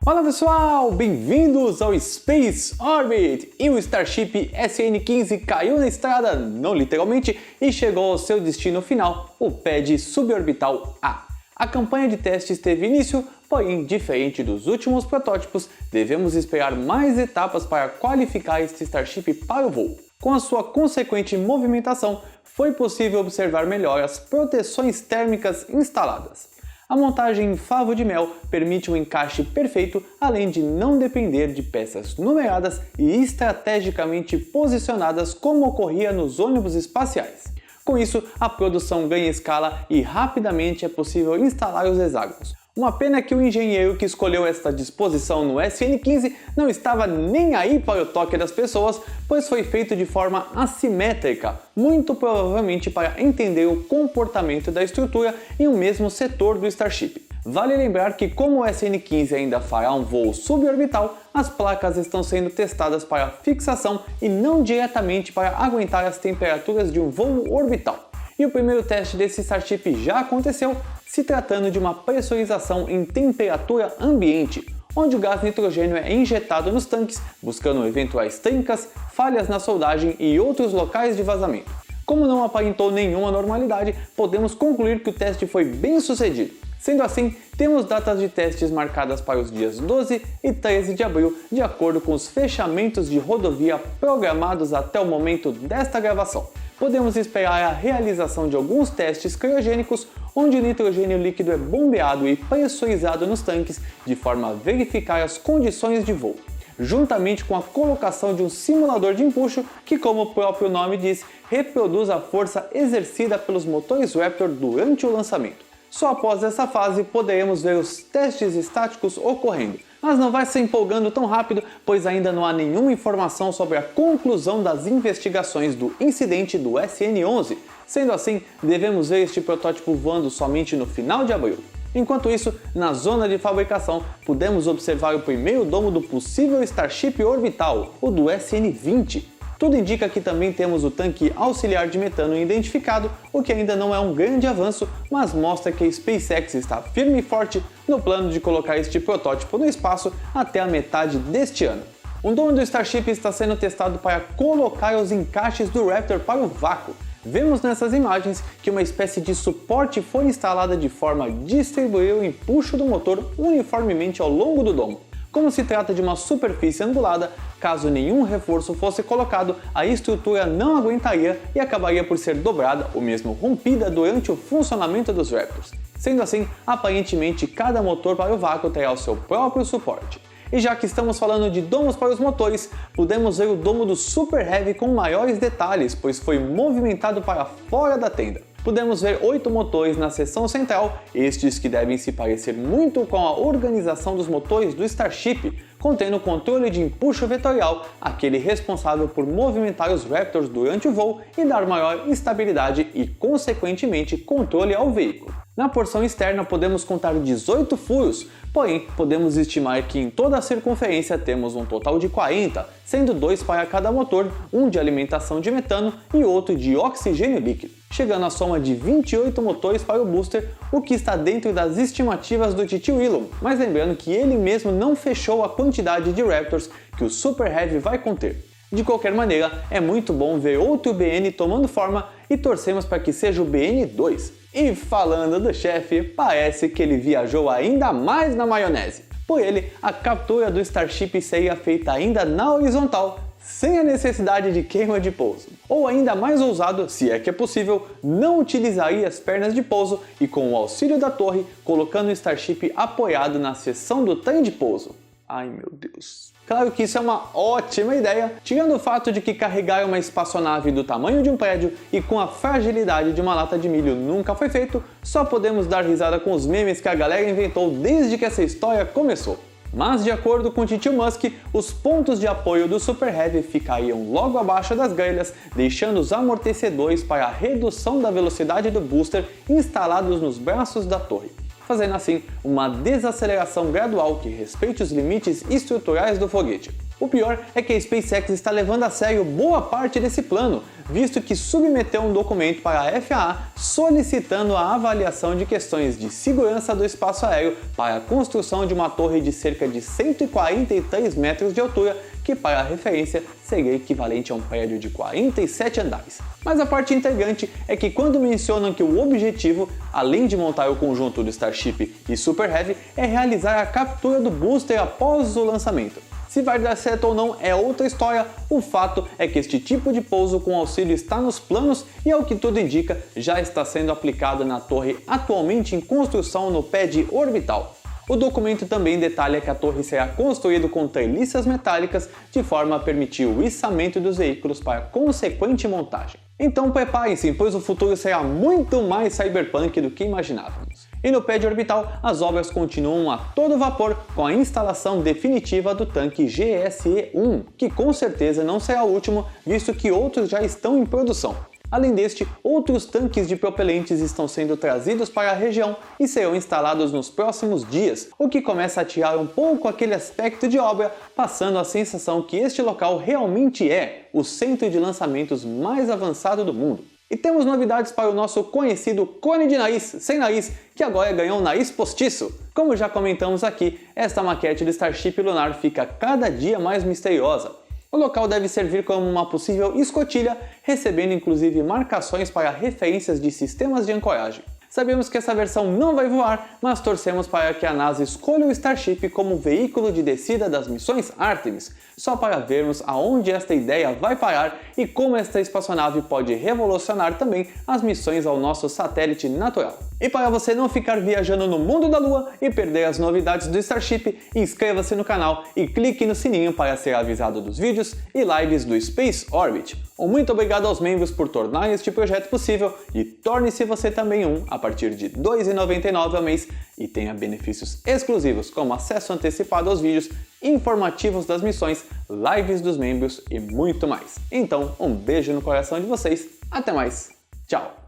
Fala pessoal, bem-vindos ao Space Orbit! E o Starship SN-15 caiu na estrada, não literalmente, e chegou ao seu destino final, o pad suborbital A. A campanha de testes teve início, porém, diferente dos últimos protótipos, devemos esperar mais etapas para qualificar este Starship para o voo. Com a sua consequente movimentação, foi possível observar melhor as proteções térmicas instaladas. A montagem em favo de mel permite um encaixe perfeito, além de não depender de peças numeradas e estrategicamente posicionadas como ocorria nos ônibus espaciais. Com isso, a produção ganha escala e rapidamente é possível instalar os hexágonos. Uma pena que o engenheiro que escolheu esta disposição no SN-15 não estava nem aí para o toque das pessoas, pois foi feito de forma assimétrica, muito provavelmente para entender o comportamento da estrutura em um mesmo setor do Starship. Vale lembrar que, como o SN-15 ainda fará um voo suborbital, as placas estão sendo testadas para fixação e não diretamente para aguentar as temperaturas de um voo orbital. E o primeiro teste desse Starship já aconteceu, se tratando de uma pressurização em temperatura ambiente, onde o gás nitrogênio é injetado nos tanques, buscando eventuais trincas, falhas na soldagem e outros locais de vazamento. Como não aparentou nenhuma anormalidade, podemos concluir que o teste foi bem sucedido. Sendo assim, temos datas de testes marcadas para os dias 12 e 13 de abril, de acordo com os fechamentos de rodovia programados até o momento desta gravação. Podemos esperar a realização de alguns testes criogênicos, onde o nitrogênio líquido é bombeado e pressurizado nos tanques, de forma a verificar as condições de voo, juntamente com a colocação de um simulador de empuxo que, como o próprio nome diz, reproduz a força exercida pelos motores Raptor durante o lançamento. Só após essa fase poderemos ver os testes estáticos ocorrendo, mas não vai se empolgando tão rápido, pois ainda não há nenhuma informação sobre a conclusão das investigações do incidente do SN-11. Sendo assim, devemos ver este protótipo voando somente no final de abril. Enquanto isso, na zona de fabricação, pudemos observar o primeiro domo do possível Starship orbital, o do SN-20. Tudo indica que também temos o tanque auxiliar de metano identificado, o que ainda não é um grande avanço, mas mostra que a SpaceX está firme e forte no plano de colocar este protótipo no espaço até a metade deste ano. Um domo do Starship está sendo testado para colocar os encaixes do Raptor para o vácuo. Vemos nessas imagens que uma espécie de suporte foi instalada de forma a distribuir o empuxo do motor uniformemente ao longo do domo. Como se trata de uma superfície angulada, caso nenhum reforço fosse colocado, a estrutura não aguentaria e acabaria por ser dobrada ou mesmo rompida durante o funcionamento dos Raptors. Sendo assim, aparentemente cada motor para o vácuo terá o seu próprio suporte. E já que estamos falando de domos para os motores, podemos ver o domo do Super Heavy com maiores detalhes, pois foi movimentado para fora da tenda. Podemos ver 8 motores na seção central, estes que devem se parecer muito com a organização dos motores do Starship, contendo controle de empuxo vetorial, aquele responsável por movimentar os Raptors durante o voo e dar maior estabilidade e, consequentemente, controle ao veículo. Na porção externa podemos contar 18 furos, porém podemos estimar que em toda a circunferência temos um total de 40, sendo 2 para cada motor, um de alimentação de metano e outro de oxigênio líquido, chegando à soma de 28 motores para o booster, o que está dentro das estimativas do titio Elon, mas lembrando que ele mesmo não fechou a quantidade de Raptors que o Super Heavy vai conter. De qualquer maneira, é muito bom ver outro BN tomando forma e torcemos para que seja o BN-2. E falando do chefe, parece que ele viajou ainda mais na maionese. Por ele, a captura do Starship seria feita ainda na horizontal, sem a necessidade de queima de pouso. Ou ainda mais ousado, se é que é possível, não utilizaria as pernas de pouso e com o auxílio da torre, colocando o Starship apoiado na seção do trem de pouso. Ai meu Deus. Claro que isso é uma ótima ideia, tirando o fato de que carregar uma espaçonave do tamanho de um prédio e com a fragilidade de uma lata de milho nunca foi feito, só podemos dar risada com os memes que a galera inventou desde que essa história começou. Mas de acordo com Titio Musk, os pontos de apoio do Super Heavy ficariam logo abaixo das grelhas, deixando os amortecedores para a redução da velocidade do booster instalados nos braços da torre, fazendo assim uma desaceleração gradual que respeite os limites estruturais do foguete. O pior é que a SpaceX está levando a sério boa parte desse plano, visto que submeteu um documento para a FAA solicitando a avaliação de questões de segurança do espaço aéreo para a construção de uma torre de cerca de 143 metros de altura, que para referência seria equivalente a um prédio de 47 andares. Mas a parte intrigante é que quando mencionam que o objetivo, além de montar o conjunto do Starship e Super Heavy, é realizar a captura do booster após o lançamento. Se vai dar certo ou não é outra história, o fato é que este tipo de pouso com auxílio está nos planos e, ao que tudo indica, já está sendo aplicado na torre atualmente em construção no pad orbital. O documento também detalha que a torre será construída com treliças metálicas de forma a permitir o içamento dos veículos para consequente montagem. Então preparem-se, pois o futuro será muito mais cyberpunk do que imaginávamos. E no pad orbital, as obras continuam a todo vapor com a instalação definitiva do tanque GSE-1, que com certeza não será o último, visto que outros já estão em produção. Além deste, outros tanques de propelentes estão sendo trazidos para a região e serão instalados nos próximos dias, o que começa a tirar um pouco aquele aspecto de obra, passando a sensação que este local realmente é o centro de lançamentos mais avançado do mundo. E temos novidades para o nosso conhecido cone de nariz sem nariz, que agora ganhou um nariz postiço. Como já comentamos aqui, esta maquete do Starship lunar fica cada dia mais misteriosa. O local deve servir como uma possível escotilha, recebendo inclusive marcações para referências de sistemas de ancoragem. Sabemos que essa versão não vai voar, mas torcemos para que a NASA escolha o Starship como veículo de descida das missões Artemis, só para vermos aonde esta ideia vai parar e como esta espaçonave pode revolucionar também as missões ao nosso satélite natural. E para você não ficar viajando no mundo da Lua e perder as novidades do Starship, inscreva-se no canal e clique no sininho para ser avisado dos vídeos e lives do Space Orbit. Um muito obrigado aos membros por tornar este projeto possível e torne-se você também um a partir de R$ 2,99 ao mês e tenha benefícios exclusivos como acesso antecipado aos vídeos, informativos das missões, lives dos membros e muito mais. Então, um beijo no coração de vocês, até mais, tchau!